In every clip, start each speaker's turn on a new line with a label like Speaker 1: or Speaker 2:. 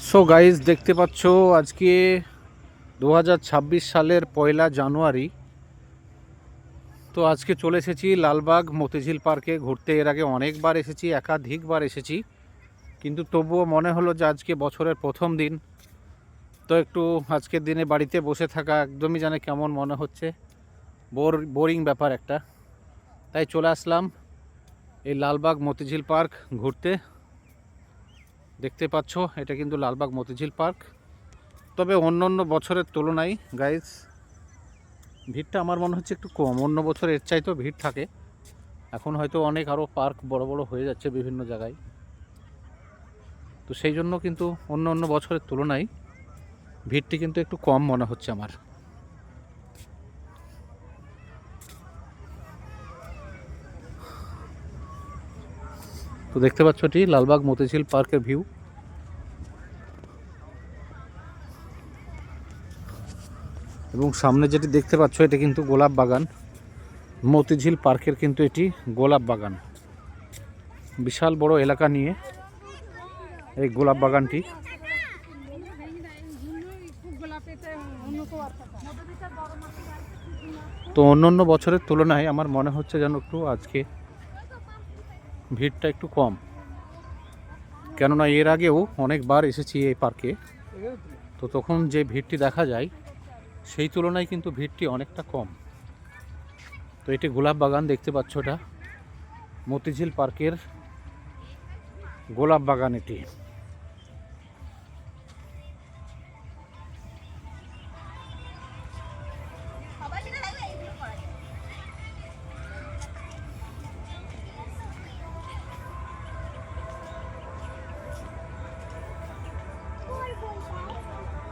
Speaker 1: So guys দেখতে পাচ্ছ আজকে 2026 সালের 1 জানুয়ারি। তো আজকে চলে এসেছি লালবাগ মতিঝিল পার্কে ঘুরতে। এর আগে অনেকবার এসেছি, একাধিকবার এসেছি, কিন্তু তবুও মনে হলো যে আজকে বছরের প্রথম দিন, তো একটু আজকের দিনে বাড়িতে বসে থাকা একদমই জানে কেমন মনে হচ্ছে, বোরিং ব্যাপার একটা। তাই চলে আসলাম এই লালবাগ মতিঝিল পার্ক ঘুরতে। দেখতে পাচ্ছ এটা কিন্তু লালবাগ মতিঝিল পার্ক। তবে অন্য অন্য বছরের তুলনায় গাইজ ভিড়টা আমার মনে হচ্ছে একটু কম। অন্য বছর এর চাইতেও ভিড় থাকে। এখন হয়তো অনেক আরও পার্ক বড় বড় হয়ে যাচ্ছে বিভিন্ন জায়গায়, তো সেই জন্য কিন্তু অন্য অন্য বছরের তুলনায় ভিড়টি কিন্তু একটু কম মনে হচ্ছে আমার। তো দেখতে পাচ্ছ এটি লালবাগ মতিঝিল পার্কের ভিউ। এবং সামনে যেটি দেখতে পাচ্ছ এটা কিন্তু গোলাপ বাগান। মতিঝিল পার্কের কিন্তু এটি গোলাপ বাগান, বিশাল বড় এলাকা নিয়ে এই গোলাপ বাগানটি। তো অন্য অন্য বছরের তুলনায় আমার মনে হচ্ছে যেন একটু আজকে ভিড়টা একটু কম, কেননা এর আগেও অনেকবার এসেছি এই পার্কে, তো তখন যে ভিড়টি দেখা যায় সেই তুলনায় কিন্তু ভিড়টি অনেকটা কম। তো এটি গোলাপ বাগান দেখতে পাচ্ছ, এটা মতিঝিল পার্কের গোলাপ বাগান এটি।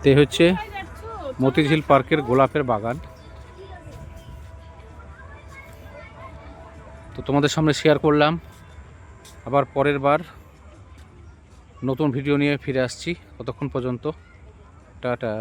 Speaker 1: তে হচ্ছে মতিঝিল পার্কের গোলাপের বাগান। তো তোমাদের সামনে শেয়ার করলাম। আবার পরের বার নতুন ভিডিও নিয়ে ফিরে আসছি। ততক্ষণ পর্যন্ত টাটা।